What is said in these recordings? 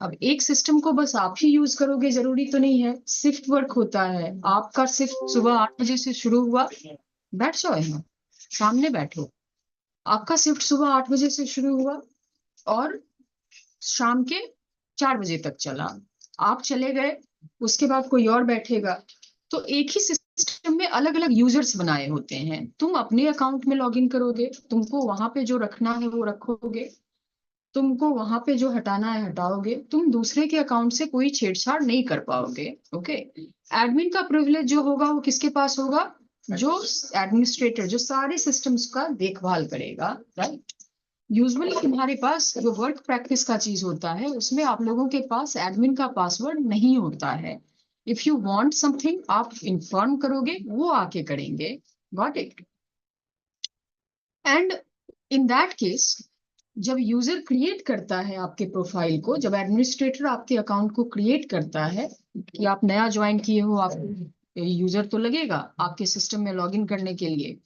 अब एक सिस्टम को बस आप ही यूज करोगे जरूरी तो नहीं है, शिफ्ट वर्क होता है। आपका शिफ्ट सुबह 8 बजे से शुरू हुआ, बैठ जाओ यहाँ सामने बैठो। आपका शिफ्ट सुबह 8 बजे से शुरू हुआ और शाम के 4 बजे तक चला, आप चले गए, उसके बाद कोई और बैठेगा। तो एक ही सिस्टम में अलग अलग यूजर्स बनाए होते हैं। तुम अपने अकाउंट में लॉगिन करोगे, तुमको वहां पे जो रखना है वो रखोगे, तुमको वहां पे जो हटाना है हटाओगे, तुम दूसरे के अकाउंट से कोई छेड़छाड़ नहीं कर पाओगे। ओके। एडमिन का प्रिविलेज जो होगा वो किसके पास होगा? जो एडमिनिस्ट्रेटर जो सारे सिस्टम्स का देखभाल करेगा, राइट। यूजुअली तुम्हारे पास जो वर्क प्रैक्टिस का चीज होता है उसमें आप लोगों के पास एडमिन का पासवर्ड नहीं होता है। इफ यू वांट समथिंग आप इन्फॉर्म करोगे, वो आके करेंगे। Got it? And in that case, जब यूजर क्रिएट करता है आपके प्रोफाइल को, जब एडमिनिस्ट्रेटर आपके अकाउंट को क्रिएट करता है कि आप नया ज्वाइन किए हो, आप यूजर तो लगेगा आपके सिस्टम में लॉगिन करने के लिए,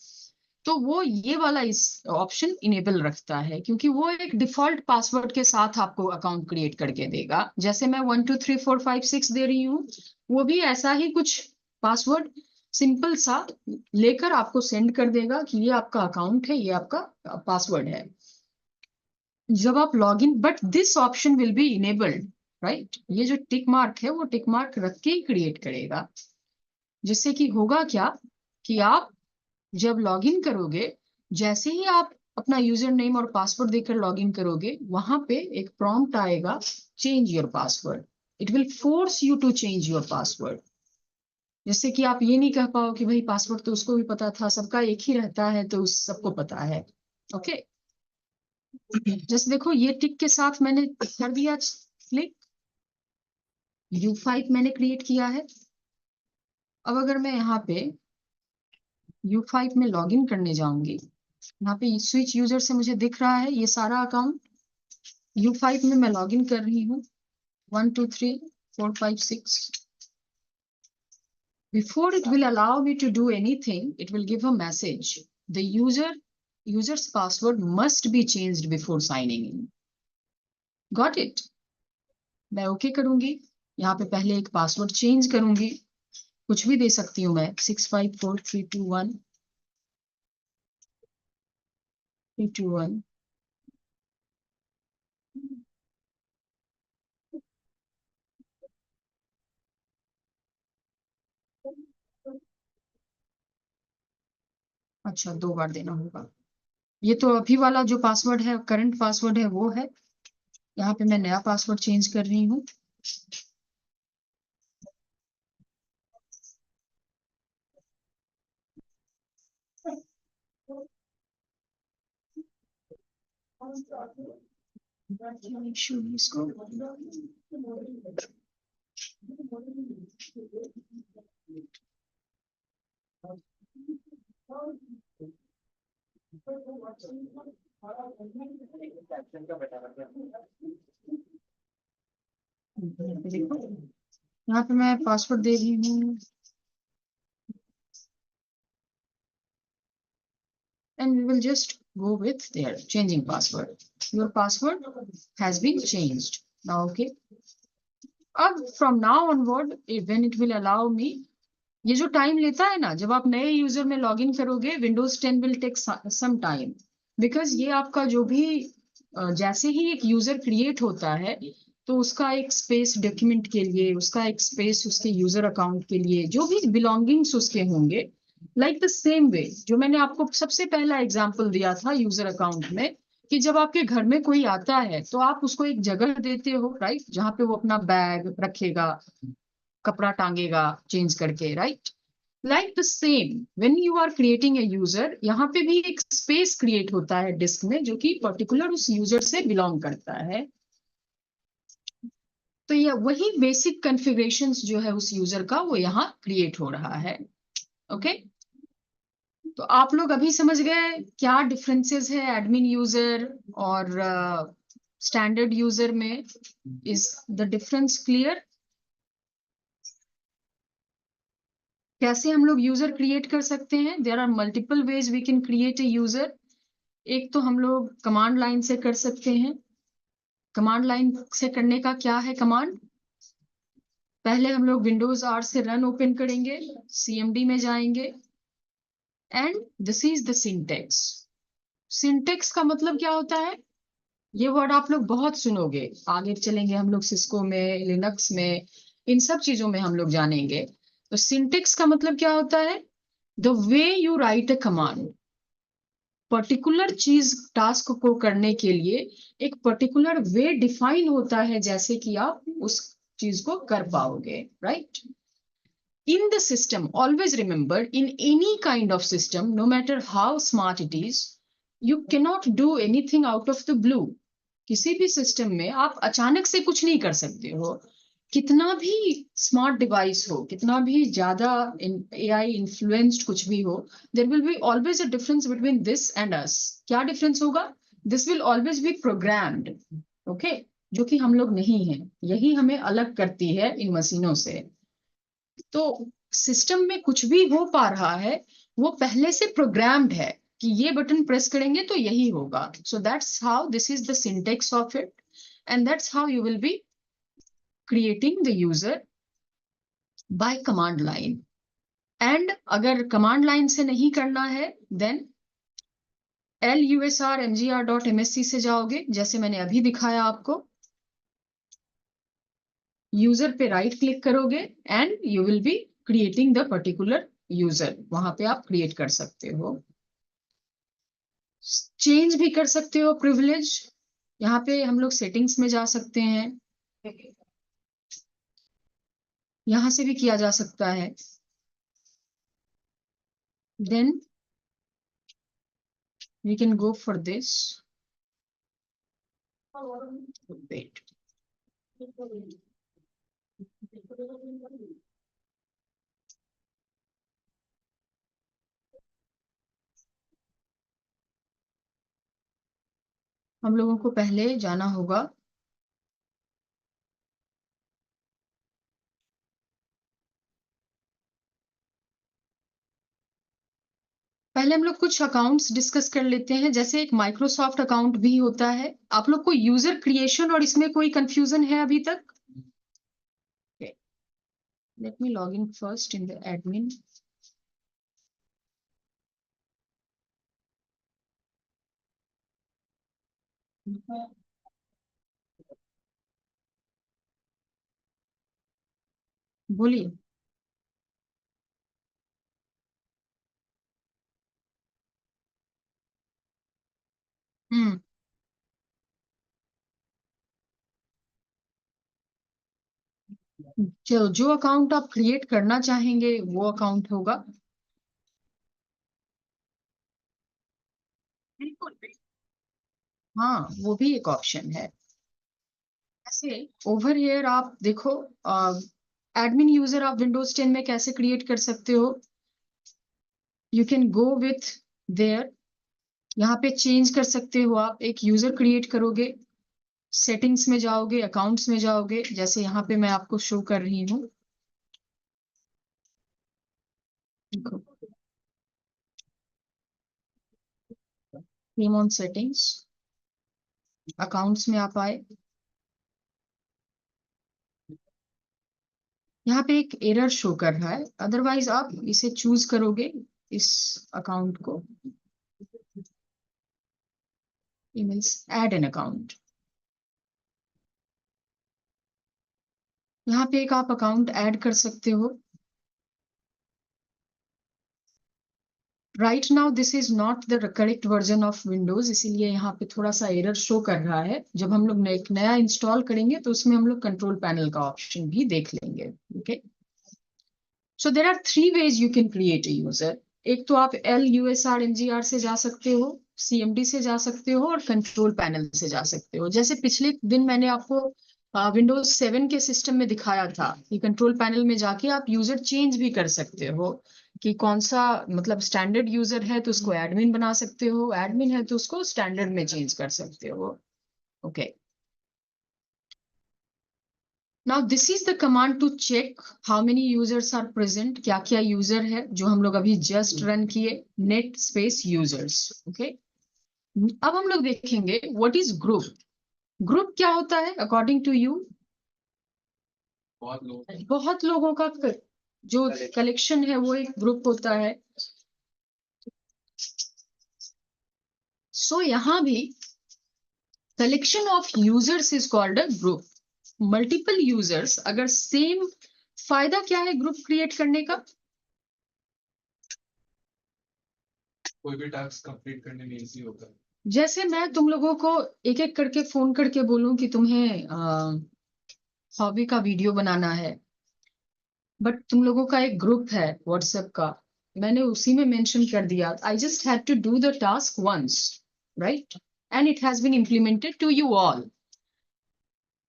तो वो ये वाला इस ऑप्शन इनेबल रखता है, क्योंकि वो एक डिफॉल्ट पासवर्ड के साथ आपको अकाउंट क्रिएट करके देगा। जैसे मैं 1 2 3 4 5 6 दे रही हूँ, वो भी ऐसा ही कुछ पासवर्ड सिंपल सा लेकर आपको सेंड कर देगा कि ये आपका अकाउंट है, ये आपका पासवर्ड है। जब आप log in, but this option will be enabled, right. ये जो टिक मार्क है वो टिक मार्क रख के ही क्रिएट करेगा, जिससे कि होगा क्या कि आप जब लॉगिन करोगे, जैसे ही आप अपना यूजर नेम और पासवर्ड देकर लॉगिन करोगे, वहां पे एक प्रॉम्प्ट आएगा, change your password. It will force you to change your password. जिससे कि आप ये नहीं कह पाओ कि भाई पासवर्ड तो उसको भी पता था, सबका एक ही रहता है तो उस सबको पता है। ओके। जैसे देखो ये टिक के साथ मैंने कर दिया क्लिक, U5 मैंने क्रिएट किया है। अब अगर मैं यहाँ पे U5 में लॉगिन करने जाऊंगी, यहाँ पे स्विच यूजर से मुझे दिख रहा है ये सारा अकाउंट। U5 में मैं लॉगिन कर रही हूँ, 1 2 3 4 5 6। Before it will allow me to do anything, it will give a message. The user's password must be changed before signing in. Got it? मैं ओके करूंगी, यहाँ पे पहले एक पासवर्ड चेंज करूंगी, कुछ भी दे सकती हूँ मैं, 654321 अच्छा 2 बार देना होगा। ये तो अभी वाला जो पासवर्ड है, करंट पासवर्ड है वो है। यहाँ पे मैं नया पासवर्ड चेंज कर रही हूँ। इसको देखो, यहाँ पे मैं पासवर्ड दे रही हूँ, and we will just go with there changing password. Your password has been changed now. Okay. अब from now onward, when it will allow me, ये जो टाइम लेता है ना, जब आप नए यूजर में लॉगिन करोगे, Windows 10 will take some time, because ये आपका जो भी जैसे ही एक यूजर क्रिएट होता है तो उसका एक स्पेस डॉक्यूमेंट के लिए, उसका एक स्पेस उसके यूजर अकाउंट के लिए, जो भी बिलोंगिंग्स उसके होंगे, लाइक द सेम वे जो मैंने आपको सबसे पहला एग्जांपल दिया था यूजर अकाउंट में, कि जब आपके घर में कोई आता है तो आप उसको एक जगह देते हो, राइट, जहां पे वो अपना बैग रखेगा, कपड़ा टांगेगा चेंज करके, right. Like the same when you are creating a user, यहाँ पे भी एक स्पेस क्रिएट होता है डिस्क में, जो कि पर्टिकुलर उस यूजर से बिलोंग करता है। तो ये वही बेसिक कॉन्फ़िगरेशंस जो है उस यूजर का, वो यहाँ क्रिएट हो रहा है। ओके। तो आप लोग अभी समझ गए क्या डिफरेंसेस है एडमिन यूजर और स्टैंडर्ड यूजर में? Is the difference clear? कैसे हम लोग यूजर क्रिएट कर सकते हैं? There are multiple ways we can create a user. एक तो हम लोग कमांड लाइन से कर सकते हैं, कमांड लाइन से करने का क्या है कमांड? पहले हम लोग विंडोज आर से रन ओपन करेंगे, CMD में जाएंगे and this is the syntax. Syntax का मतलब क्या होता है? ये वर्ड आप लोग बहुत सुनोगे, आगे चलेंगे हम लोग सिस्को में, लिनक्स में, इन सब चीजों में हम लोग जानेंगे। तो सिंटेक्स का मतलब क्या होता है? The way you right a command. Particular चीज टास्क को करने के लिए एक पर्टिकुलर वे डिफाइन होता है, जैसे कि आप उस चीज को कर पाओगे, right? In the system, always remember, in any kind of system, no matter how smart it is, you cannot do anything out of the blue. किसी भी सिस्टम में आप अचानक से कुछ नहीं कर सकते हो। कितना भी स्मार्ट डिवाइस हो, कितना भी ज्यादा AI इन्फ्लुएंस्ड कुछ भी हो, there will be always a difference between this and us. क्या डिफरेंस होगा? This will always be programmed, okay, जो कि हम लोग नहीं है। यही हमें अलग करती है इन मशीनों से। तो सिस्टम में कुछ भी हो पा रहा है, वो पहले से प्रोग्राम्ड है कि ये बटन प्रेस करेंगे तो यही होगा। So that's how this is the syntax of it, and that's how you will be creating the user by command line. And अगर कमांड लाइन से नहीं करना है, देन lusr_mgr.msc से जाओगे, जैसे मैंने अभी दिखाया आपको। यूजर पे राइट क्लिक करोगे and you will be creating the particular user. वहां पे आप क्रिएट कर सकते हो, चेंज भी कर सकते हो प्रिविलेज। यहाँ पे हम लोग सेटिंग्स में जा सकते हैं, यहां से भी किया जा सकता है। Then we can go for this, wait, हम लोगों को पहले जाना होगा पहले हम लोग कुछ अकाउंट्स डिस्कस कर लेते हैं। जैसे एक माइक्रोसॉफ्ट अकाउंट भी होता है। आप लोग को यूजर क्रिएशन और इसमें कोई कंफ्यूजन है अभी तक? Let me log in first in the admin. बोलिए। हम्म, जो अकाउंट आप क्रिएट करना चाहेंगे वो अकाउंट होगा। बिल्कुल। हाँ, वो भी एक ऑप्शन है। ऐसे ओवर हियर आप देखो, एडमिन यूजर आप विंडोज 10 में कैसे क्रिएट कर सकते हो। You can go with their, यहाँ पे चेंज कर सकते हो। आप एक यूजर क्रिएट करोगे, सेटिंग्स में जाओगे, अकाउंट्स में जाओगे, जैसे यहाँ पे मैं आपको शो कर रही हूँ। देखो, नेम ऑन सेटिंग्स, अकाउंट्स में आप आए, यहाँ पे एक एरर शो कर रहा है। अदरवाइज आप इसे चूज करोगे, इस अकाउंट को, ईमेल्स ऐड एन अकाउंट। यहाँ पे एक आप अकाउंट ऐड कर सकते हो। Right now this is not the correct version of Windows, इसीलिए यहाँ पे थोड़ा सा एरर शो कर रहा है। जब हम लोग एक नया इंस्टॉल करेंगे तो उसमें हम लोग कंट्रोल पैनल का ऑप्शन भी देख लेंगे। Okay, so there are 3 ways you can create a user. एक तो आप LUSR/MGR से जा सकते हो, CMD से जा सकते हो, और कंट्रोल पैनल से जा सकते हो। जैसे पिछले दिन मैंने आपको विंडोज 7 के सिस्टम में दिखाया था कि कंट्रोल पैनल में जाके आप यूजर चेंज भी कर सकते हो, कि कौन सा मतलब स्टैंडर्ड यूजर है तो उसको एडमिन बना सकते हो, एडमिन है तो उसको स्टैंडर्ड में चेंज कर सकते हो। Okay, now this is the command to check how many users are present. क्या क्या यूजर है जो हम लोग अभी जस्ट रन किए, नेट स्पेस यूजर्स। ओके, अब हम लोग देखेंगे व्हाट इज ग्रुप। ग्रुप क्या होता है अकॉर्डिंग टू यू? बहुत लोगों का जो कलेक्शन है वो एक ग्रुप होता है। सो यहाँ भी collection of users is called a group. Multiple users अगर सेम, फायदा क्या है ग्रुप क्रिएट करने का? कोई भी टास्क कंप्लीट करने में इजी होता है। जैसे मैं तुम लोगों को एक एक करके फोन करके बोलूं कि तुम्हें हॉबी का वीडियो बनाना है, बट तुम लोगों का एक ग्रुप है व्हाट्सएप का, मैंने उसी में मेंशन कर दिया, I just had to do the task once, right, and it has been implemented to you all.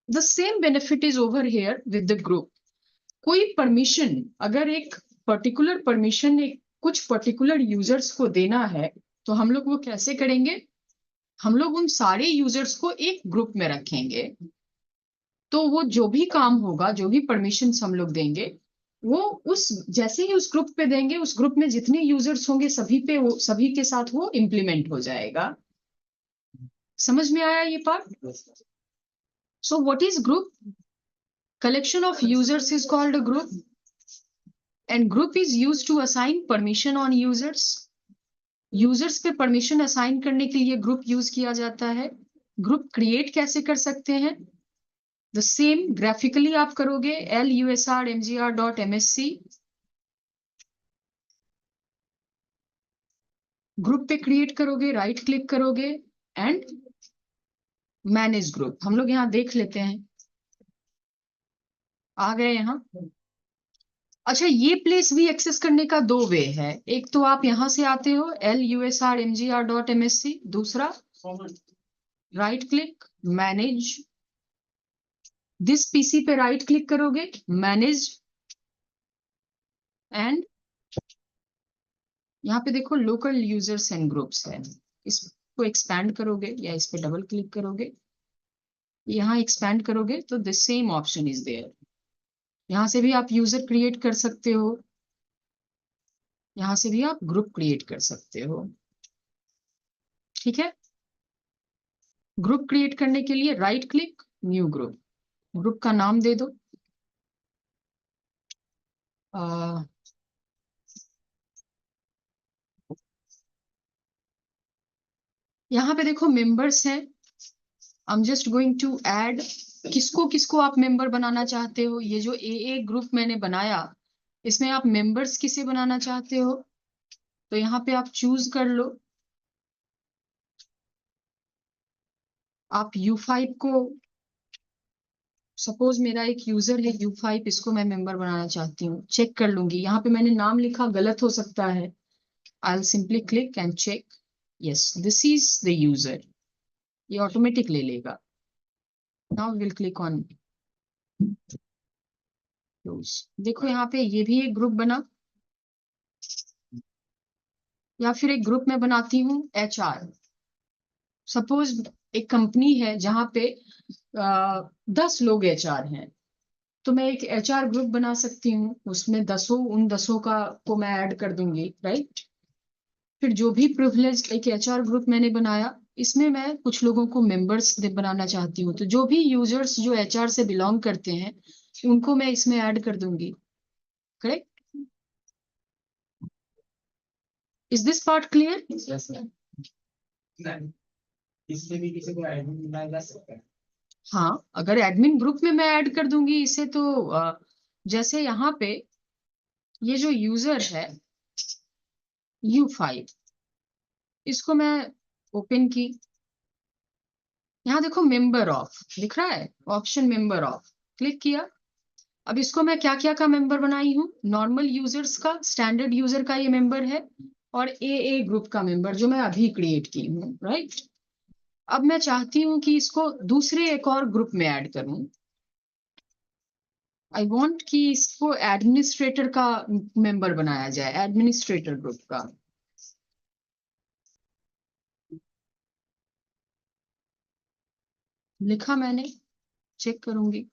The same benefit is over here with the group. कोई परमिशन, अगर एक पर्टिकुलर परमिशन एक कुछ पर्टिकुलर यूजर्स को देना है, तो हम लोग वो कैसे करेंगे? हम लोग उन सारे यूजर्स को एक ग्रुप में रखेंगे, तो वो जो भी काम होगा, जो भी परमिशंस हम लोग देंगे, वो उस जैसे ही उस ग्रुप पे देंगे, उस ग्रुप में जितने यूजर्स होंगे सभी पे वो, सभी के साथ वो इम्प्लीमेंट हो जाएगा। समझ में आया ये part? So what is group? Collection of users is called a group, and group is used to assign permission on users. Users पे परमिशन असाइन करने के लिए ग्रुप यूज किया जाता है। ग्रुप क्रिएट कैसे कर सकते हैं? द सेम ग्राफिकली आप करोगे, lusrmgr.msc, ग्रुप पे क्रिएट करोगे, राइट क्लिक करोगे एंड मैनेज ग्रुप। हम लोग यहाँ देख लेते हैं, आ गए यहाँ। अच्छा, ये प्लेस भी एक्सेस करने का दो वे है, एक तो आप यहाँ से आते हो lusrmgr.msc, दूसरा right click manage. This PC पे राइट क्लिक करोगे, मैनेज, एंड यहाँ पे देखो लोकल यूजर्स एंड ग्रुप्स है, इसको एक्सपैंड करोगे या इस पे डबल क्लिक करोगे, यहाँ एक्सपैंड करोगे तो the same option is there. यहाँ से भी आप यूजर क्रिएट कर सकते हो, यहाँ से भी आप ग्रुप क्रिएट कर सकते हो। ठीक है, ग्रुप क्रिएट करने के लिए right click, new group, group का नाम दे दो। यहाँ पे देखो मेंबर्स हैं, I am just going to add. किसको किसको आप मेंबर बनाना चाहते हो? ये जो ए ग्रुप मैंने बनाया, इसमें आप मेंबर्स किसे बनाना चाहते हो? तो यहाँ पे आप चूज कर लो। आप U5 को, सपोज मेरा एक यूजर है U5, इसको मैं मेंबर बनाना चाहती हूँ, चेक कर लूंगी। यहाँ पे मैंने नाम लिखा, गलत हो सकता है, I will simply click and check, yes this is the user, ये ऑटोमेटिक ले लेगा। Now will click on close. देखो यहाँ पे ये भी एक ग्रुप बना, या फिर एक ग्रुप में बनाती हूँ HR। सपोज एक कंपनी है जहाँ पे 10 लोग HR हैं, तो मैं एक HR ग्रुप बना सकती हूँ, उसमें उन दसों का को मैं ऐड कर दूंगी, राइट। फिर जो भी प्रिविलेज एक HR ग्रुप मैंने बनाया, इसमें मैं कुछ लोगों को मेंबर्स बनाना चाहती हूँ, तो जो भी यूजर्स जो HR से बिलोंग करते हैं उनको मैं इसमें ऐड कर दूंगी, correct? Is this part clear? Yes ma'am. इससे भी किसी को एडमिन बनाया जा सकता है। हाँ, अगर एडमिन ग्रुप में मैं ऐड कर दूंगी इसे, तो जैसे यहाँ पे ये जो यूजर है U5, इसको मैं ओपन की, यहाँ देखो मेंबर ऑफ दिख रहा है ऑप्शन, मेंबर ऑफ क्लिक किया। अब इसको मैं क्या क्या का मेंबर बनाई हूँ? नॉर्मल यूजर्स का, स्टैंडर्ड यूजर का ये मेंबर है, और ए ग्रुप का मेंबर जो मैं अभी क्रिएट की हूँ, राइट। अब मैं चाहती हूँ कि इसको दूसरे एक और ग्रुप में ऐड करूँ। आई वॉन्ट कि इसको एडमिनिस्ट्रेटर का मेंबर बनाया जाए, एडमिनिस्ट्रेटर ग्रुप का। लिखा मैंने, चेक करूंगी,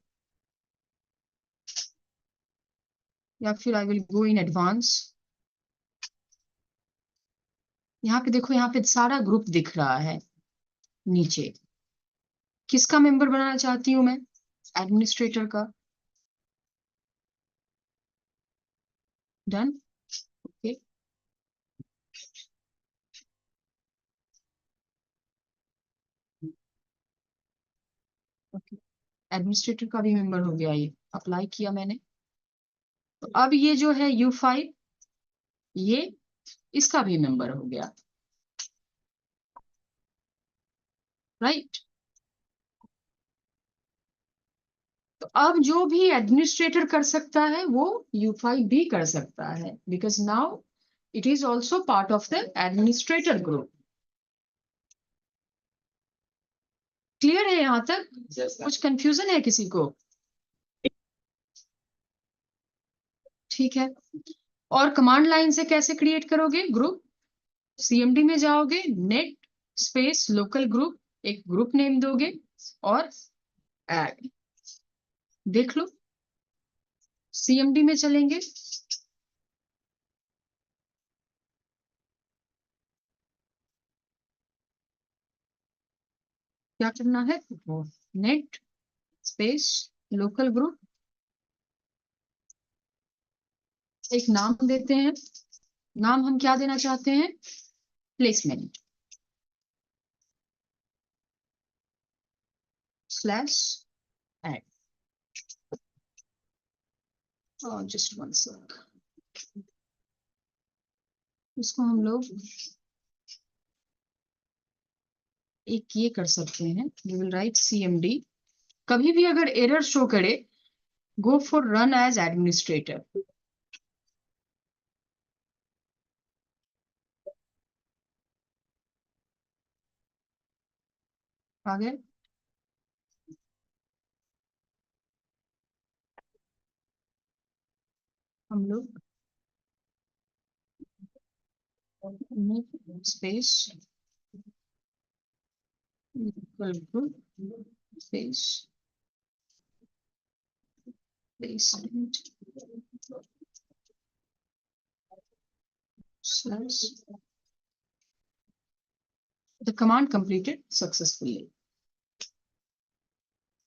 या फिर I will go in advance. यहाँ पे देखो, यहाँ पे सारा ग्रुप दिख रहा है नीचे, किसका मेंबर बनाना चाहती हूँ मैं? एडमिनिस्ट्रेटर का। डन। ओके। ओके, एडमिनिस्ट्रेटर का भी मेंबर हो गया, ये अप्लाई किया मैंने। तो अब ये जो है U5, ये इसका भी मेंबर हो गया, राइट। तो अब जो भी एडमिनिस्ट्रेटर कर सकता है वो U5 भी कर सकता है, because now it is also part of the administrator group. Clear है यहां तक? कुछ कंफ्यूजन है किसी को? ठीक है। और कमांड लाइन से कैसे क्रिएट करोगे ग्रुप? CMD में जाओगे, नेट स्पेस लोकल ग्रुप, एक ग्रुप नेम दोगे और ऐड। देख लो, CMD में चलेंगे, क्या करना है? नेट स्पेस लोकल ग्रुप, एक नाम देते हैं। नाम हम क्या देना चाहते हैं? Placement slash add. Just one sec, इसको हम लोग एक ये कर सकते हैं, वी विल राइट CMD। कभी भी अगर एरर शो करे, go for run as administrator. आगे हम लोग space space placement slash the command completed successfully.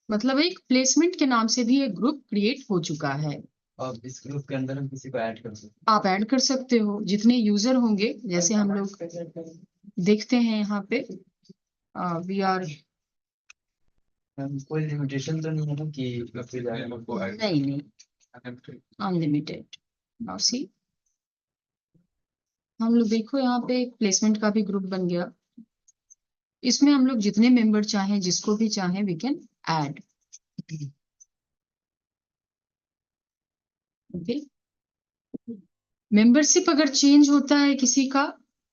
मतलब एक प्लेसमेंट के नाम से भी एक ग्रुप क्रिएट हो चुका है। अब इस ग्रुप के अंदर हम किसी को ऐड कर सकते आप ऐड कर सकते हो जितने यूजर होंगे, जैसे हम लोग देखते हैं यहाँ पे वी आर। हैं। कोई लिमिटेशन तो नहीं है ना कि फिर नहीं, अनलिमिटेड। नाउ सी, हम लोग देखो यहाँ पे प्लेसमेंट का भी ग्रुप बन गया। इसमें हम लोग जितने मेंबर चाहें, जिसको भी चाहें, we can add. Okay. Membership अगर चेंज होता है किसी का,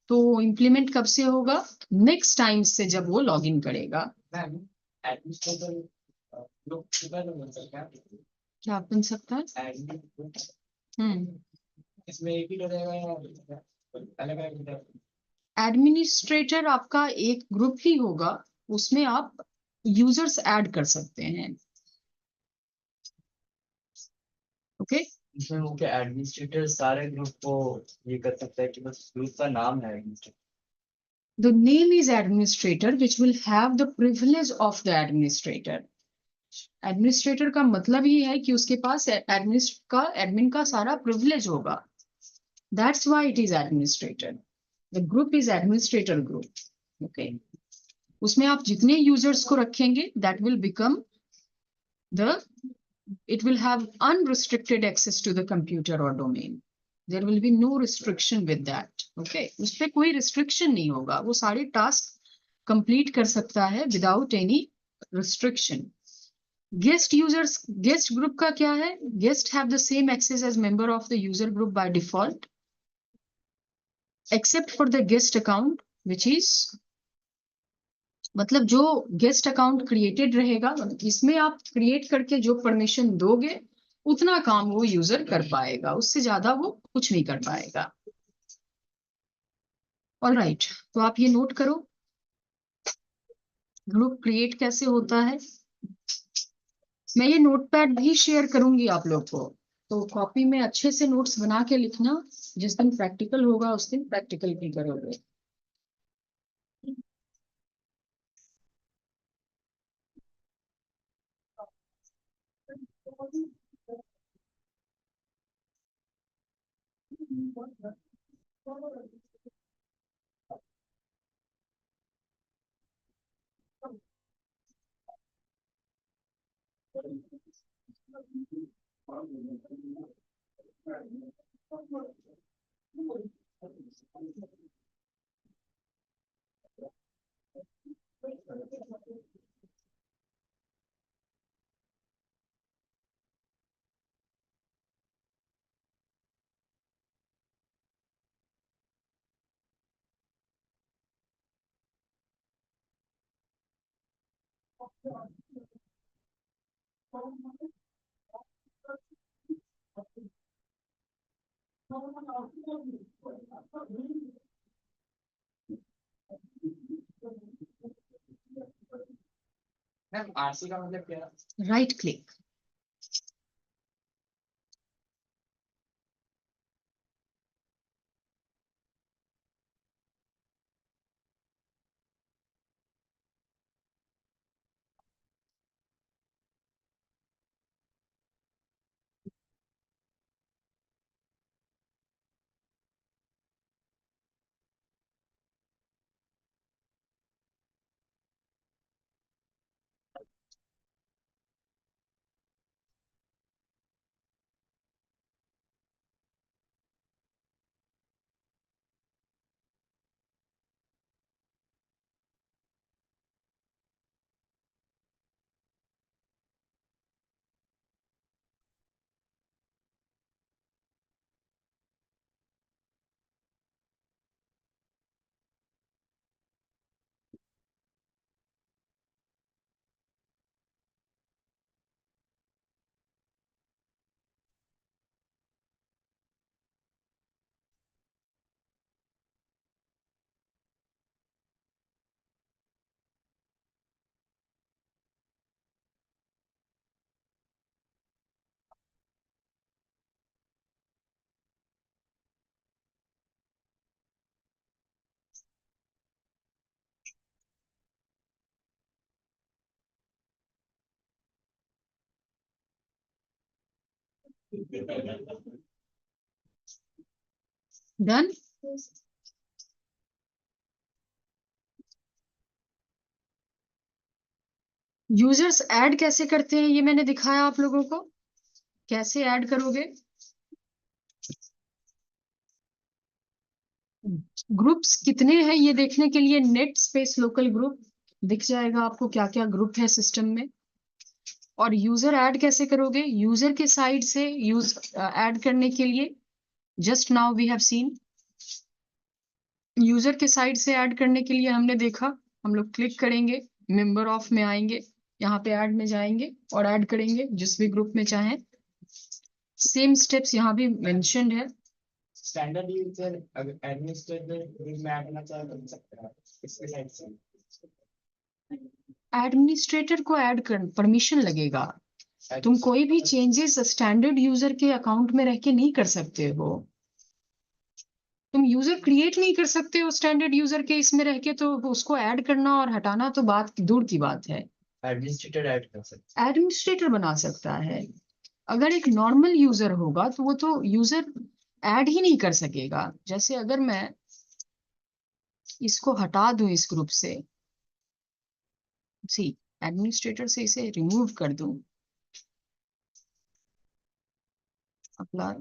तो इम्प्लीमेंट कब से होगा? नेक्स्ट टाइम से, जब वो लॉग इन करेगा। क्या बन सकता है? इसमें एक ही रहेगा, अलग अलग। एडमिनिस्ट्रेटर आपका एक ग्रुप ही होगा, उसमें आप यूजर्स ऐड कर सकते हैं। ओके। इसमें वो क्या एडमिनिस्ट्रेटर सारे ग्रुप को ये कर सकता है कि बस ग्रुप का नाम है administrator. The name is administrator, which will have the privilege of the administrator. Administrator का मतलब ही है कि उसके पास एडमिन का सारा प्रिविलेज होगा। That's why it is administrator. The group is administrator group. Okay. उसमें आप जितने यूजर्स को रखेंगे, that will become it will have unrestricted access to the computer or domain. There will be no restriction with that. Okay. उस पे कोई restriction नहीं होगा, वो सारे टास्क कंप्लीट कर सकता है without any restriction. Guest users, guest group का क्या है? Guest have the same access as member of the user group by default, except for the guest account, which is, मतलब जो गेस्ट अकाउंट क्रिएटेड रहेगा, इसमें आप क्रिएट करके जो परमिशन दोगे, उतना काम वो यूजर कर पाएगा, उससे ज्यादा वो कुछ नहीं कर पाएगा। ऑलराइट, तो आप ये नोट करो, ग्रुप क्रिएट कैसे होता है। मैं ये नोटपैड भी शेयर करूंगी आप लोग को, तो कॉपी में अच्छे से नोट्स बना के लिखना। जिस दिन प्रैक्टिकल होगा उस दिन प्रैक्टिकल भी करोगे। मैम आरसी का मतलब क्या है? Right click. Done. Users add कैसे करते हैं ये मैंने दिखाया आप लोगों को। कैसे ऐड करोगे? ग्रुप्स कितने हैं ये देखने के लिए नेट स्पेस लोकल ग्रुप दिख जाएगा आपको, क्या क्या ग्रुप है सिस्टम में। और यूजर ऐड कैसे करोगे? यूजर के साइड से यूज ऐड करने के लिए just now we have seen, user के साइड से ऐड करने के लिए हमने देखा, हम लोग क्लिक करेंगे, मेंबर ऑफ में आएंगे, यहाँ पे ऐड में जाएंगे और ऐड करेंगे जिस भी ग्रुप में चाहें। सेम स्टेप्स यहाँ भी मेंशन्ड है। स्टैंडर्ड यूजर अगर एडमिनिस्ट्रेटर ग्रुप में ऐड करना चाहे तो कर सकता है इसके साइड से। एडमिनिस्ट्रेटर को ऐड कर परमिशन लगेगा। तुम कोई भी चेंजेस स्टैंडर्ड यूजर के अकाउंट में रह के नहीं कर सकते हो। तुम यूजर क्रिएट नहीं कर सकते हो स्टैंडर्ड यूजर के इसमें रह के, तो उसको ऐड करना और हटाना तो बात दूर की बात है। एडमिनिस्ट्रेटर ऐड कर सकता एडमिनिस्ट्रेटर बना सकता है। अगर एक नॉर्मल यूजर होगा तो वो तो यूजर ऐड ही नहीं कर सकेगा। जैसे अगर मैं इसको हटा दूं इस ग्रुप से, सी एडमिनिस्ट्रेटर से इसे रिमूव कर दूं, अप्लाई,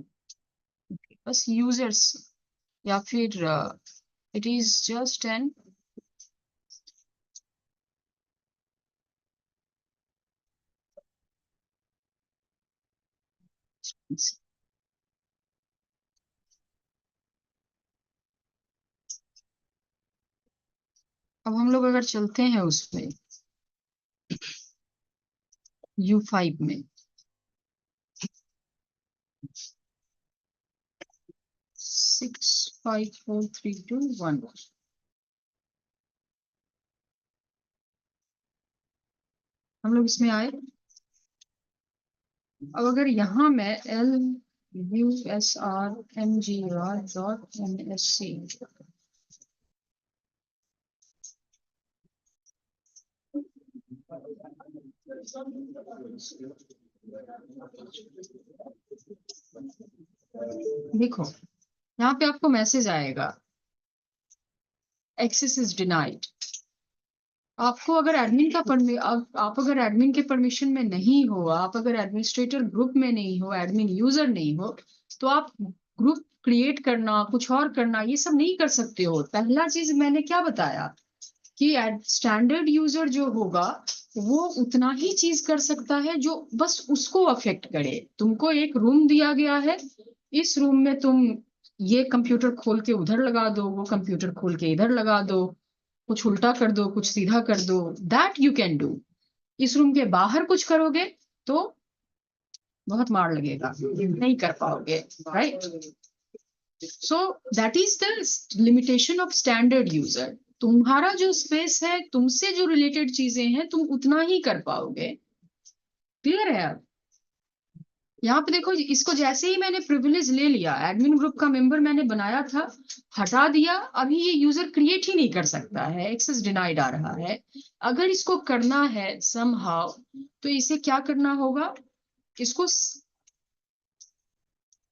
बस यूजर्स या फिर इट इज जस्ट एन अब हम लोग अगर चलते हैं उसमें U5 में, 65432 1, हम लोग इसमें आए। अब अगर यहाँ मैं LUSRMGR.MSC देखो यहाँ पे आपको मैसेज आएगा एक्सेस इज डिनाइड। आपको अगर एडमिन का आप अगर एडमिन के परमिशन में नहीं हो, आप अगर एडमिनिस्ट्रेटर ग्रुप में नहीं हो, एडमिन यूजर नहीं हो, तो आप ग्रुप क्रिएट करना, कुछ और करना, ये सब नहीं कर सकते हो। पहला चीज मैंने क्या बताया कि स्टैंडर्ड यूजर जो होगा वो उतना ही चीज कर सकता है जो बस उसको अफेक्ट करे। तुमको एक रूम दिया गया है, इस रूम में तुम ये कंप्यूटर खोल के उधर लगा दो, वो कंप्यूटर खोल के इधर लगा दो, कुछ उल्टा कर दो, कुछ सीधा कर दो, दैट यू कैन डू। इस रूम के बाहर कुछ करोगे तो बहुत मार लगेगा, नहीं कर पाओगे, right? So that is the limitation of standard user. तुम्हारा जो स्पेस है, तुमसे जो रिलेटेड चीजें हैं, तुम उतना ही कर पाओगे। क्लियर है? अब यहाँ पे देखो, इसको जैसे ही मैंने प्रिविलेज ले लिया, एडमिन ग्रुप का मेंबर मैंने बनाया था, हटा दिया, अभी ये यूजर क्रिएट ही नहीं कर सकता है, एक्सेस डिनाइड आ रहा है। अगर इसको करना है समहाउ, तो इसे क्या करना होगा, इसको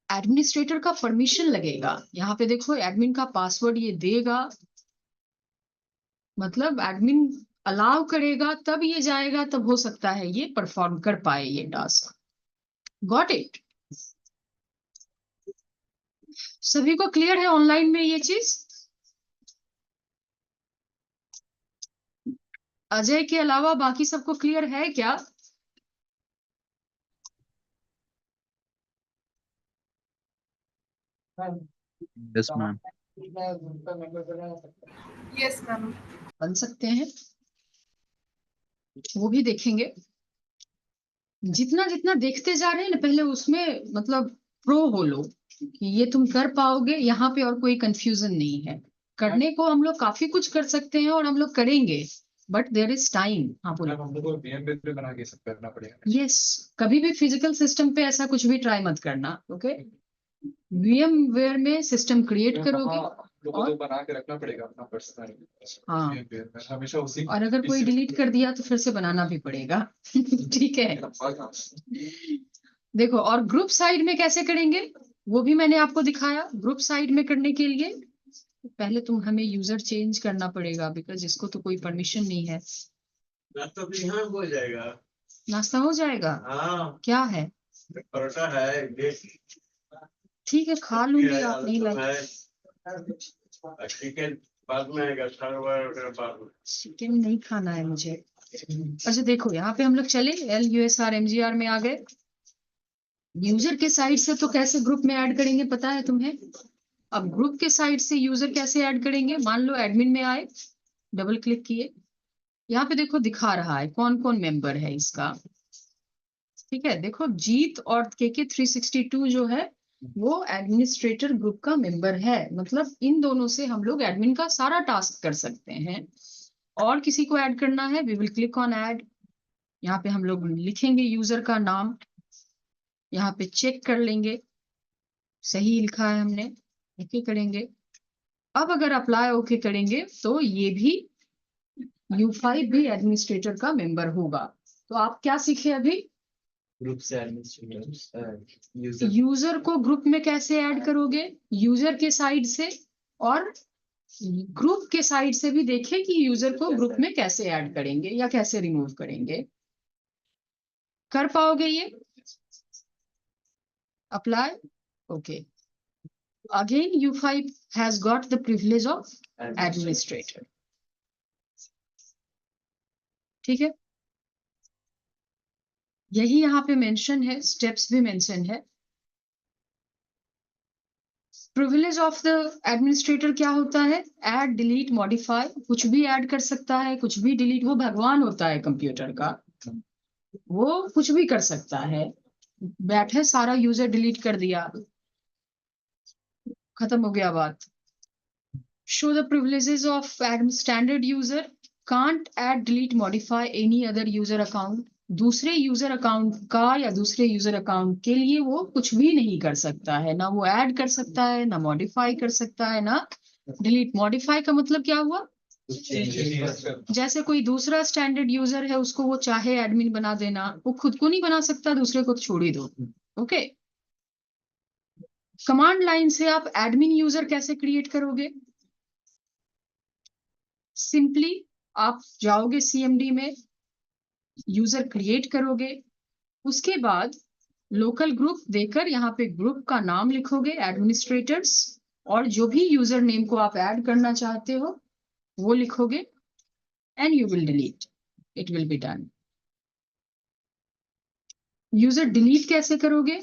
एडमिनिस्ट्रेटर का परमिशन लगेगा। यहाँ पे देखो एडमिन का पासवर्ड ये देगा, मतलब एडमिन अलाउ करेगा तब ये जाएगा, तब हो सकता है ये परफॉर्म कर पाए ये टास्क। Got it? सभी को क्लियर है ऑनलाइन में ये चीज? अजय के अलावा बाकी सबको क्लियर है क्या? Yes ma'am. Yes ma'am. बन सकते हैं, वो भी देखेंगे। जितना जितना देखते जा रहे हैं ना, पहले उसमें मतलब प्रो हो लो कि ये तुम कर पाओगे, यहाँ पे और कोई कंफ्यूजन नहीं है। करने को हम लोग काफी कुछ कर सकते हैं और हम लोग करेंगे, बट देयर इज टाइम। हाँ बोलो। हम लोग को VM बेस पे बना के सब करना पड़ेगा। यस, कभी भी फिजिकल सिस्टम पे ऐसा कुछ भी ट्राई मत करना, ओके? VMware में सिस्टम क्रिएट करोगे लोगों को बना के रखना पड़ेगा अपना पर्सनल। हाँ। VMware में हमेशा उसी और अगर कोई डिलीट कर दिया तो फिर से बनाना भी पड़ेगा। ठीक है? देखो, और ग्रुप साइड में कैसे करेंगे वो भी मैंने आपको दिखाया। ग्रुप साइड में करने के लिए पहले हमें यूजर चेंज करना पड़ेगा, बिकॉज इसको तो कोई परमिशन नहीं है। नाश्ता तो यहाँ हो जाएगा। नाश्ता हो जाएगा? हाँ, क्या है? परोठा है, ठीक है, खा लूंगी, आप नहीं लाए। चिकन बाद में आएगा, बाद में। चिकन नहीं खाना है मुझे। अच्छा देखो, यहाँ पे हम लोग चले LUSR MGR में आ गए। यूजर के साइड से तो कैसे ग्रुप में ऐड करेंगे पता है तुम्हें? अब ग्रुप के साइड से यूजर कैसे ऐड करेंगे? मान लो एडमिन में आए, डबल क्लिक किए, यहाँ पे देखो दिखा रहा है कौन कौन मेंबर है इसका। ठीक है, देखो जीत और KK362 जो है वो एडमिनिस्ट्रेटर ग्रुप का मेंबर है, मतलब इन दोनों से हम लोग एडमिन का सारा टास्क कर सकते हैं। और किसी को ऐड करना है, we will click on add. यहाँ पे हम लोग लिखेंगे यूजर का नाम, यहाँ पे चेक कर लेंगे सही लिखा है हमने, ओके करेंगे। अब अगर अप्लाई ओके करेंगे तो ये भी U5 भी एडमिनिस्ट्रेटर का मेंबर होगा। तो आप क्या सीखे अभी? ग्रुप से एडमिनिस्ट्रेटर यूजर को ग्रुप में कैसे ऐड करोगे, यूजर के साइड से, और ग्रुप के साइड से भी देखें कि यूजर को ग्रुप में कैसे ऐड करेंगे या कैसे रिमूव करेंगे। कर पाओगे ये? Apply okay. Again U5 has got the privilege of administrator। ठीक है, यही यहाँ पे मेंशन है, स्टेप्स भी मेंशन है। प्रिविलेज ऑफ द एडमिनिस्ट्रेटर क्या होता है? ऐड, डिलीट, मॉडिफाई, कुछ भी ऐड कर सकता है, कुछ भी डिलीट। वो भगवान होता है कंप्यूटर का, वो कुछ भी कर सकता है। बैठे सारा यूजर डिलीट कर दिया, खत्म हो गया बात। Show the privileges of standard user, can't add, delete, modify any other user account. दूसरे यूजर अकाउंट का या दूसरे यूजर अकाउंट के लिए वो कुछ भी नहीं कर सकता है, ना वो ऐड कर सकता है, ना मॉडिफाई कर सकता है, ना डिलीट। मॉडिफाई का मतलब क्या हुआ? कुछ changes कर- जैसे कोई दूसरा स्टैंडर्ड यूजर है, उसको वो चाहे एडमिन बना देना, वो खुद को नहीं बना सकता, दूसरे को तो छोड़ ही दो। ओके, कमांड लाइन से आप एडमिन यूजर कैसे क्रिएट करोगे? सिंपली आप जाओगे सीएमडी में, यूजर क्रिएट करोगे, उसके बाद लोकल ग्रुप देकर यहाँ पे ग्रुप का नाम लिखोगे एडमिनिस्ट्रेटर्स, और जो भी यूजर नेम को आप ऐड करना चाहते हो वो लिखोगे, and you will delete, it will be done. User delete कैसे करोगे?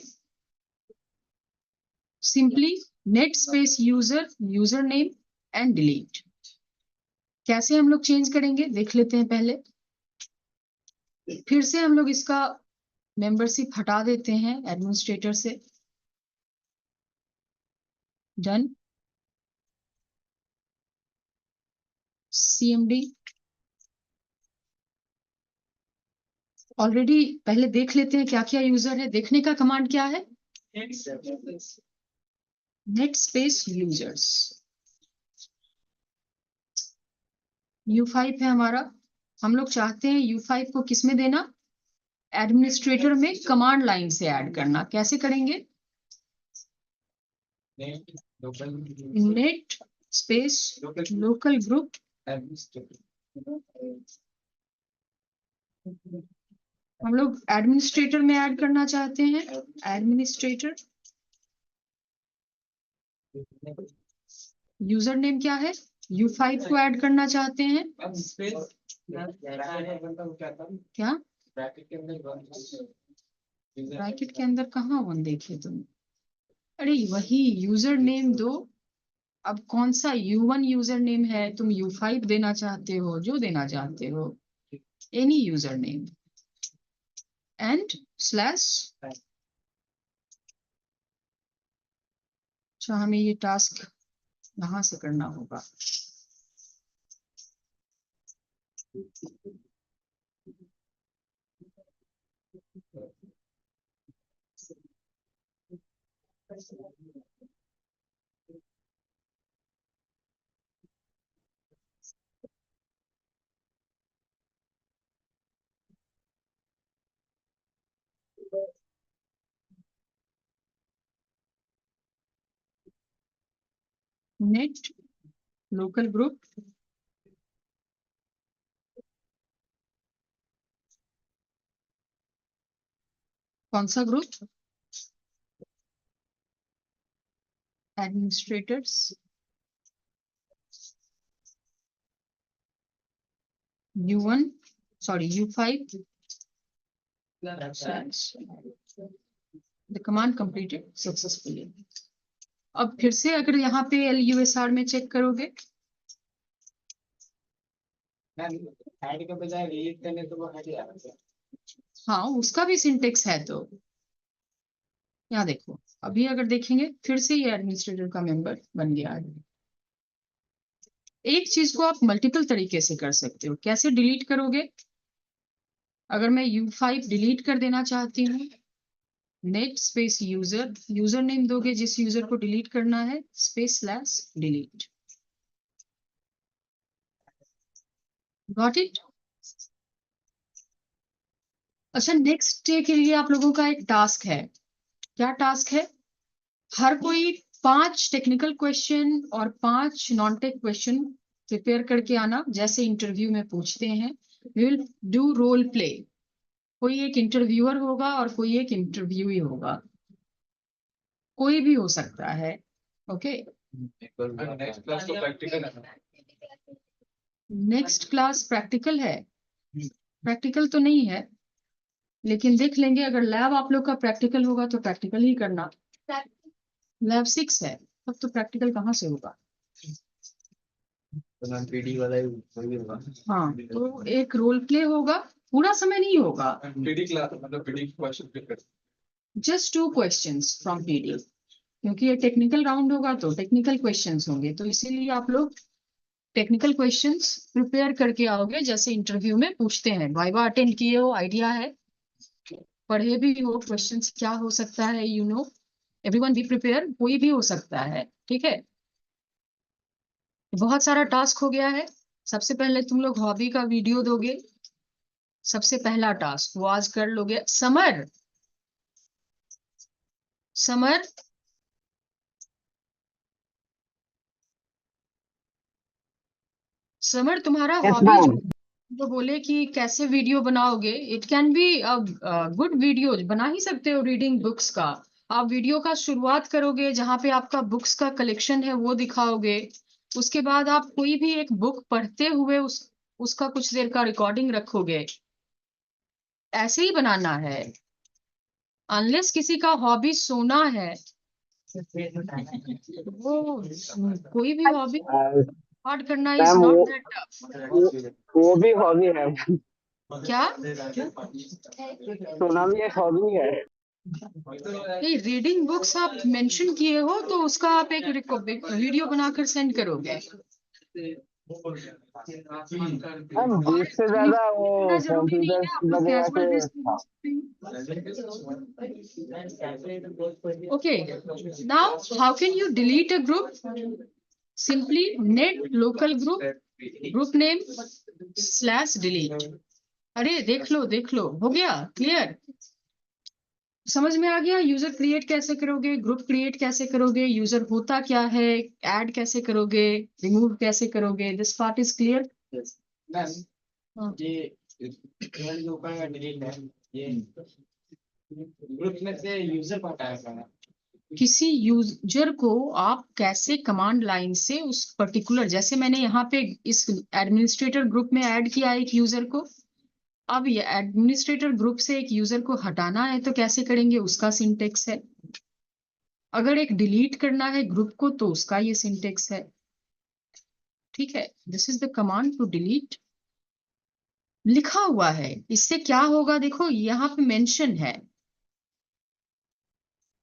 Simply net space user, user name and delete. कैसे हम लोग चेंज करेंगे देख लेते हैं पहले। फिर से हम लोग इसका मेंबरशिप हटा देते हैं एडमिनिस्ट्रेटर से। डन। सीएमडी ऑलरेडी पहले देख लेते हैं क्या क्या यूजर है। देखने का कमांड क्या है? Net space users. U5 है हमारा। हम लोग चाहते हैं U5 को किस में देना? एडमिनिस्ट्रेटर में कमांड लाइन से ऐड करना। कैसे करेंगे? नेट स्पेस लोकल ग्रुप हम लोग एडमिनिस्ट्रेटर में ऐड करना चाहते हैं। एडमिनिस्ट्रेटर यूजर नेम क्या है? U5 को ऐड करना चाहते हैं। क्या ब्रैकेट के अंदर कहाँ वन देखे तुम? अरे वही यूजर नेम दो। अब कौन सा U1 यूजर नेम है, तुम U5 देना चाहते हो, जो देना चाहते हो, any user name and slash. अच्छा, हमें ये टास्क यहाँ से करना होगा। नेट लोकल ग्रुप कौन सा group? Administrators. U1 sorry U5 the command completed successfully। अब फिर से अगर यहाँ पे LUSR में चेक करोगे, ऐड के बजाय डिलीट करने तो वो हट जाएगा। हाँ उसका भी सिंटेक्स है। तो यहाँ देखो, अभी अगर देखेंगे फिर से ये एडमिनिस्ट्रेटर का मेंबर बन गया है। एक चीज को आप मल्टीपल तरीके से कर सकते हो। कैसे डिलीट करोगे? अगर मैं U5 डिलीट कर देना चाहती हूँ, net space user, user name दोगे जिस यूजर को डिलीट करना है, space slash delete. Got it? अच्छा, नेक्स्ट डे के लिए आप लोगों का एक टास्क है। क्या टास्क है? हर कोई 5 टेक्निकल क्वेश्चन और 5 नॉन टेक क्वेश्चन प्रिपेयर करके आना, जैसे इंटरव्यू में पूछते हैं। We will do role play. कोई एक इंटरव्यूअर होगा और कोई एक इंटरव्यूई होगा, कोई भी हो सकता है। ओके, नेक्स्ट क्लास तो प्रैक्टिकल है ना? नेक्स्ट क्लास प्रैक्टिकल है? प्रैक्टिकल तो नहीं है, लेकिन देख लेंगे। अगर लैब आप लोग का प्रैक्टिकल होगा तो प्रैक्टिकल ही करना। लैब 6 है, तब तो प्रैक्टिकल कहाँ से होगा? तो मैम पीडी वाला ही वही होगा। हाँ, तो एक रोल प्ले होगा, पूरा समय नहीं होगा। पीडी क्लास मतलब PD question prepare. Just 2 questions from PD, क्योंकि ये टेक्निकल राउंड होगा तो टेक्निकल क्वेश्चंस होंगे, तो इसीलिए आप लोग टेक्निकल क्वेश्चंस प्रिपेयर करके आओगे, जैसे इंटरव्यू में पूछते हैं। वाइवा अटेंड किए हो, आइडिया है, पढ़े भी हो क्वेश्चंस क्या हो सकता है, you know. Everyone be prepare, कोई भी हो सकता है, ठीक है। बहुत सारा टास्क हो गया है। सबसे पहले तुम लोग हॉबी का वीडियो दोगे, सबसे पहला टास्क वो आज कर लोगे। समर, समर समर तुम्हारा हॉबी जो बोले कि कैसे वीडियो बनाओगे, it can be good video, बना ही सकते हो रीडिंग बुक्स का। आप वीडियो का शुरुआत करोगे जहाँ पे आपका बुक्स का कलेक्शन है वो दिखाओगे, उसके बाद आप कोई भी एक बुक पढ़ते हुए उसका कुछ देर का रिकॉर्डिंग रखोगे। ऐसे ही बनाना है, अनलेस किसी का हॉबी सोना है, वो कोई भी हॉबी स्टार्ट करना is ma'am not that tough. वो भी हॉबी है, क्या सोना भी एक हॉबी है। नहीं, रीडिंग बुक्स आप मेंशन किए हो तो उसका आप एक वीडियो बनाकर सेंड करोगे। मैम बुक से ज्यादा वो इतना जरूरी नहीं कंप्यूटर है, आप लोग वगैरह कैजुअल से बेस था। Okay, now how can you delete a group? Simply net local group name /delete। अरे देख लो हो गया क्लियर, समझ में आ गया। यूजर क्रिएट कैसे करोगे, ग्रुप क्रिएट कैसे करोगे, यूजर होता क्या है, ऐड कैसे करोगे, रिमूव कैसे करोगे, दिस पार्ट इज क्लियर। हाँ। ये जो ऊपर का डिलीट है, ये ग्रुप में से यूजर को हटाया जाना। किसी यूजर को आप कैसे कमांड लाइन से उस पर्टिकुलर, जैसे मैंने यहाँ पे इस एडमिनिस्ट्रेटर ग्रुप में ऐड किया एक यूजर को, अब ये एडमिनिस्ट्रेटर ग्रुप से एक यूजर को हटाना है तो कैसे करेंगे, उसका सिंटेक्स है। अगर एक डिलीट करना है ग्रुप को तो उसका ये सिंटेक्स है। ठीक है, this is the command to delete, लिखा हुआ है। इससे क्या होगा देखो, यहाँ पे मेंशन है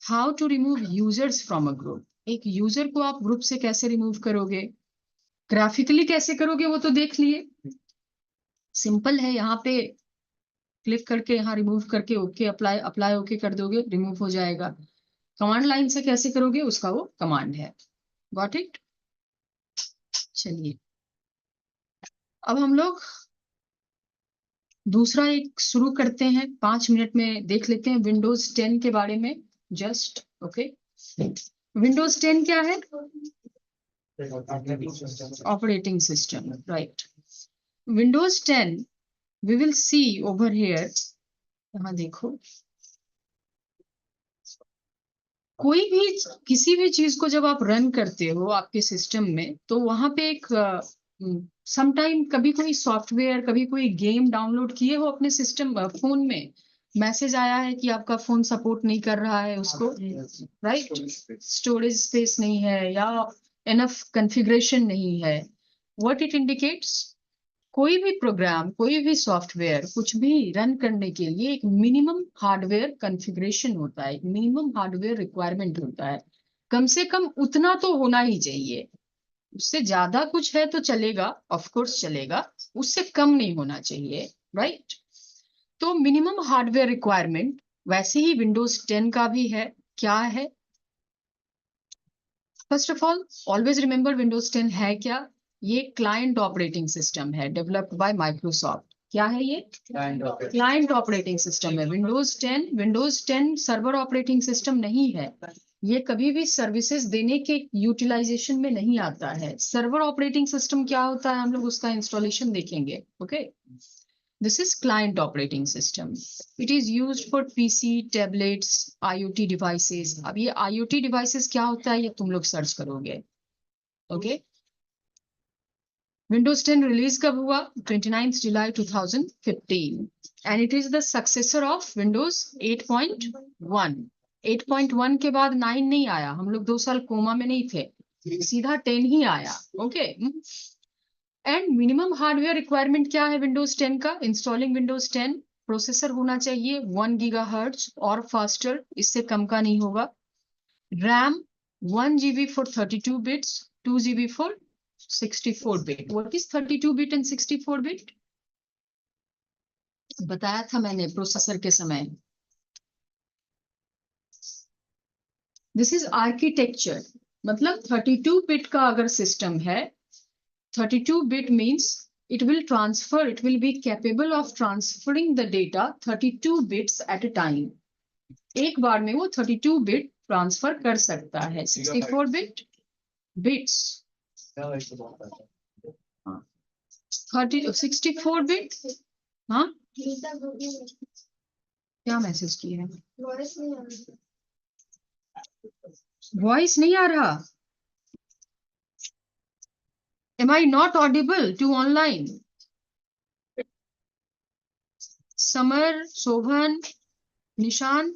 how to remove users from a group. एक यूजर को आप ग्रुप से कैसे रिमूव करोगे, ग्राफिकली कैसे करोगे वो तो देख लिए, सिंपल है। यहाँ पे क्लिक करके यहाँ रिमूव करके ओके अप्लाई ओके कर दोगे, रिमूव हो जाएगा। कमांड लाइन से कैसे करोगे उसका वो कमांड है। Got it. चलिए अब हम लोग दूसरा एक शुरू करते हैं, 5 मिनट में देख लेते हैं विंडोज 10 के बारे में जस्ट। ओके, विंडोज 10 क्या है, operating system, right. Windows 10 we will see over here, यहाँ देखो, कोई भी किसी भी चीज को जब आप रन करते हो आपके सिस्टम में तो वहां पे एक समटाइम कभी कोई सॉफ्टवेयर, कभी कोई गेम डाउनलोड किए हो अपने सिस्टम फोन में, मैसेज आया है कि आपका फोन सपोर्ट नहीं कर रहा है उसको, राइट, स्टोरेज स्पेस नहीं है या एनफ कॉन्फ़िगरेशन नहीं है। व्हाट इट इंडिकेट्स, कोई भी प्रोग्राम, कोई भी सॉफ्टवेयर, कुछ भी रन करने के लिए एक मिनिमम हार्डवेयर कॉन्फ़िगरेशन होता है, मिनिमम हार्डवेयर रिक्वायरमेंट होता है। कम से कम उतना तो होना ही चाहिए, उससे ज्यादा कुछ है तो चलेगा, ऑफ कोर्स चलेगा, उससे कम नहीं होना चाहिए, राइट। तो मिनिमम हार्डवेयर रिक्वायरमेंट वैसे ही विंडोज 10 का भी है। क्या है, first of all always remember Windows 10 है क्या, ये क्लाइंट ऑपरेटिंग सिस्टम है डेवलप्ड बाय माइक्रोसॉफ्ट। क्या है ये, क्लाइंट ऑपरेटिंग सिस्टम है Windows 10। Windows 10 server operating system नहीं है, ये कभी भी सर्विसेज देने के यूटिलाइजेशन में नहीं आता है। सर्वर ऑपरेटिंग सिस्टम क्या होता है हम लोग उसका इंस्टॉलेशन देखेंगे। Okay, this is client operating system, it is used for PC, tablets, IoT devices. अब ये IoT डिवाइसेस क्या होता है ये तुम लोग सर्च करोगे। ओके, विंडोज 10 रिलीज कब हुआ, 29 जुलाई 2015 and it is the successor of Windows 8.1। 8.1 के बाद 9 नहीं आया, हम लोग 2 साल कोमा में नहीं थे, सीधा 10 ही आया। Okay, and minimum hardware requirement क्या है विंडोज 10 का, इंस्टॉलिंग विंडोज 10 प्रोसेसर होना चाहिए 1 गीगाहर्ट्ज और फास्टर, इससे कम का नहीं होगा। RAM 1 GB for 32 bits, 2 GB for 64 bit. What is 32 bit and 64 bit, बताया था मैंने प्रोसेसर के समय। दिस इज आर्किटेक्चर, मतलब 32 बिट का अगर सिस्टम है 32 bit means it will be capable of transferring the data 32 bits at a time. एक बार में वो 32 बिट ट्रांसफर कर सकता है. 64 बिट्स 64 बिट. हाँ, क्या मैसेज किया है? वॉइस नहीं आ रहा. Am I not audible to online? Samar, Shobhan, Nishan,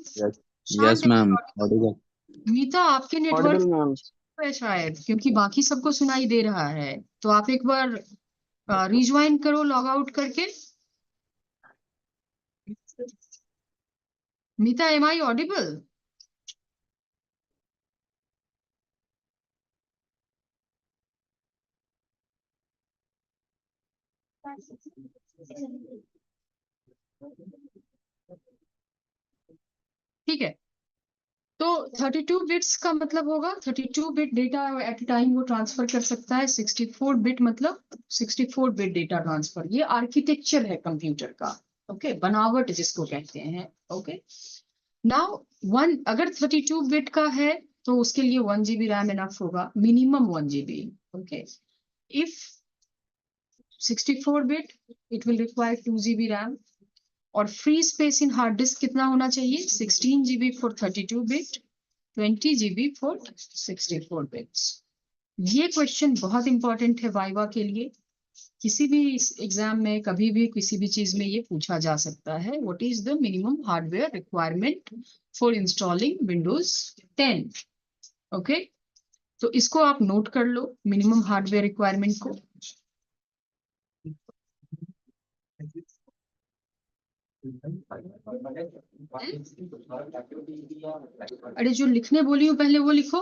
Yes, ma'am. Audible. मीता, आपके ऑडिबल नेटवर्क मैम. है शायद, क्योंकि बाकी सबको सुनाई दे रहा है. तो आप एक बार रिज्वाइन करो लॉग आउट करके. मीता, एम आई ऑडिबल? ठीक है. तो 32 बिट्स का मतलब होगा 32 बिट डेटा एट टाइम वो ट्रांसफर कर सकता है. 64 बिट मतलब 64 बिट डेटा ट्रांसफर. ये आर्किटेक्चर है कंप्यूटर का. ओके, बनावट जिसको कहते हैं. ओके, नाउ वन अगर 32 बिट का है तो उसके लिए 1 GB रैम इनफ होगा, minimum 1 GB. Okay, if 64 bit it will require 2 GB RAM. और free space in hard disk कितना होना चाहिए? 16 GB for 32 bit, 20 GB for 64 bits. ये क्वेश्चन बहुत इंपॉर्टेंट है वाइवा के लिए. किसी भी एग्जाम में कभी भी किसी भी चीज में ये पूछा जा सकता है. What is the minimum hardware requirement for installing Windows 10? Okay, तो इसको आप नोट कर लो, मिनिमम हार्डवेयर रिक्वायरमेंट को. अरे जो लिखने बोली हूँ पहले वो लिखो.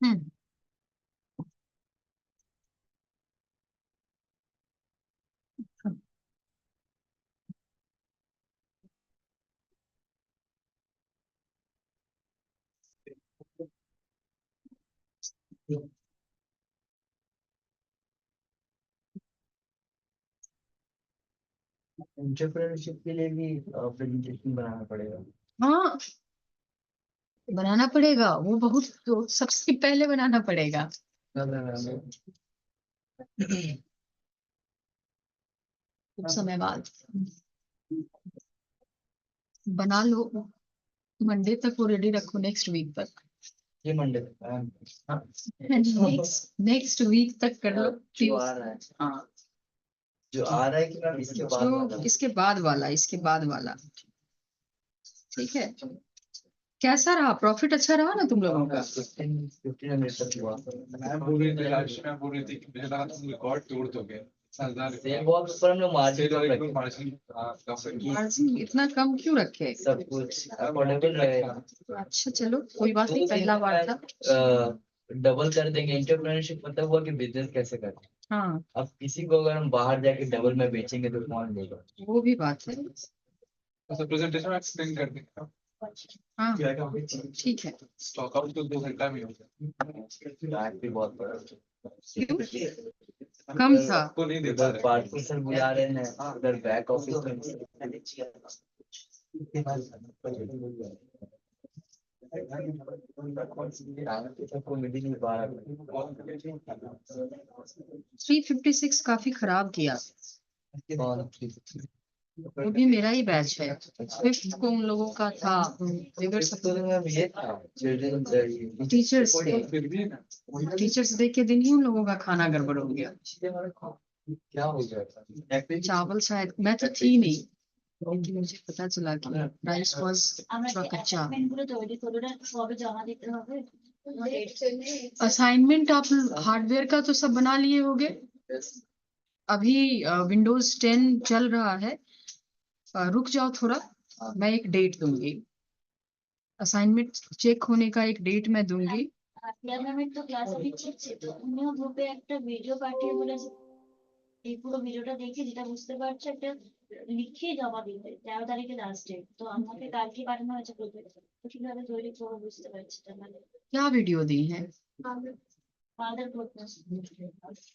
हम्म. एंटरप्रेन्योरशिप के लिए भी प्रेजेंटेशन बनाना पड़ेगा. हाँ, बनाना पड़ेगा, वो बहुत तो सबसे पहले बनाना पड़ेगा। कुछ समय बाद बना लो, मंडे तक वो रेडी रखो, नेक्स्ट वीक तक। ये मंडे नेक्स्ट वीक तक कर लो। जो आ रहा है, हाँ, जो आ रहा है कि मैम इसके बाद जो वाला? इसके बाद वाला, इसके बाद वाला, ठीक है। कैसा रहा, प्रॉफिट अच्छा रहा ना तुम लोगों का? 15 मिनट तक हुआ। मैं बोल रही थी, राशि मैं बोल रही थी कि मुझे लगा तुम रिकॉर्ड तोड़ दोगे। सेल बहुत ऊपर हमने मार्जिन कम रखे, मार्जिन इतना कम क्यों रखे? सब कुछ अफोर्डेबल रहेगा। अच्छा चलो, कोई बात नहीं, पहला बार था। डबल कर देंगे। एंटरप्रेन्योरशिप मतलब हुआ कि बिजनेस कैसे करें। हाँ, अब किसी को अगर हम बाहर जाके डबल में बेचेंगे तो कौन लेगा? वो भी बात है। प्रेजेंटेशन में एक्सप्लेन कर देंगे। हाँ ठीक है। स्टॉक आउट तो 2 घंटा में हो जाए। बैक भी बहुत बड़ा। क्यों कम था? को नहीं देता उधर पार्टी सर बुला रहे हैं, उधर बैक ऑफिस में सबको मिल ही नहीं पा रहा। 356 काफी खराब किया। वो भी मेरा ही बैच है, फिफ्थ को उन लोगों का था। ये था चिल्ड्रन टीचर्स डे, फिर भी टीचर्स डे के दिन ही उन लोगों का खाना गड़बड़ हो गया। क्या हो गया? चावल शायद, मैं तो थी नहीं, लेकिन मुझे पता चला कि राइस वाज कच्चा। असाइनमेंट आप हार्डवेयर का तो सब बना लिए होगे। अभी विंडोज 10 चल रहा है, रुक जाओ थोड़ा, मैं एक डेट दूंगी, असाइनमेंट चेक होने का एक डेट मैं दूंगी। তো ক্লাস দিচ্ছে তো উনিও গ্রুপে একটা ভিডিও পাঠিয়ে বলেছে এই পুরো ভিডিওটা দেখে যেটা বুঝতে পারছে একটা লিখে জমা দিতে 13 তারিখে লাস্ট ডেট। তো আমাকে কালকে পাঠানো হয়েছে গ্রুপে, তো কিভাবে তৈরি করবো বুঝতে পারছি না। মানে क्या वीडियो दी है? ফাদার গ্রুপ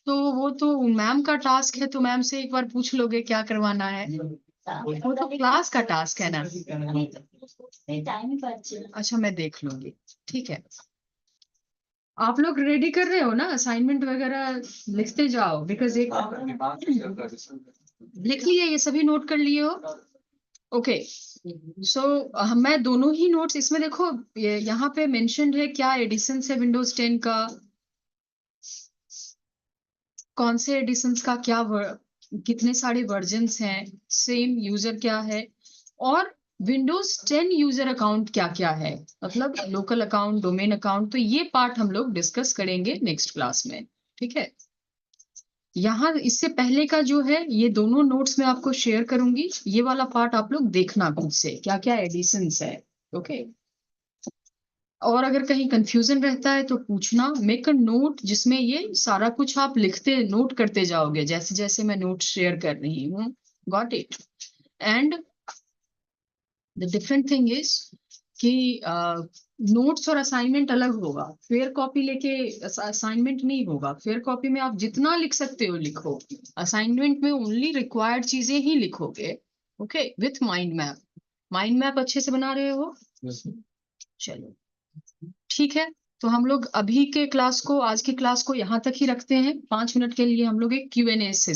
तो वो तो मैम का टास्क है, तो मैम से एक बार पूछ लोगे क्या करवाना है। वो तो क्लास का टास्क है ना। টাইম পাচ্ছি না। अच्छा मैं देख लूंगी, ठीक है। आप लोग रेडी कर रहे हो ना, असाइनमेंट वगैरह लिखते जाओ, बिकॉज एक लिख लिए, ये सभी नोट कर लिए हो? ओके, सो मैं दोनों ही नोट्स इसमें देखो, यहाँ पे मेंशन्ड है क्या एडिशन है विंडोज 10 का, कौन से एडिशंस का क्या कितने सारे वर्जन्स हैं, सेम यूजर क्या है, और विंडोज 10 यूजर अकाउंट क्या क्या है, मतलब लोकल अकाउंट, डोमेन अकाउंट। तो ये पार्ट हम लोग डिस्कस करेंगे नेक्स्ट क्लास में, ठीक है। यहाँ इससे पहले का जो है, ये दोनों नोट्स मैं आपको शेयर करूंगी, ये वाला पार्ट आप लोग देखना खुद से क्या क्या एडिशंस है, ओके। और अगर कहीं कंफ्यूजन रहता है तो पूछना, मेक अ नोट जिसमें ये सारा कुछ आप लिखते नोट करते जाओगे जैसे जैसे मैं नोट शेयर कर रही हूँ। Got it? And the different thing is कि नोट्स और असाइनमेंट अलग होगा, फेयर कॉपी लेके असाइनमेंट नहीं होगा। फेयर कॉपी में आप जितना लिख सकते हो लिखो, असाइनमेंट में ओनली रिक्वायर्ड चीजें ही लिखोगे, okay, with mind map. Mind map अच्छे से बना रहे हो? चलो ठीक है, तो हम लोग अभी के क्लास को, आज की क्लास को यहाँ तक ही रखते हैं। 5 मिनट के लिए हम लोग एक Q&A सेशन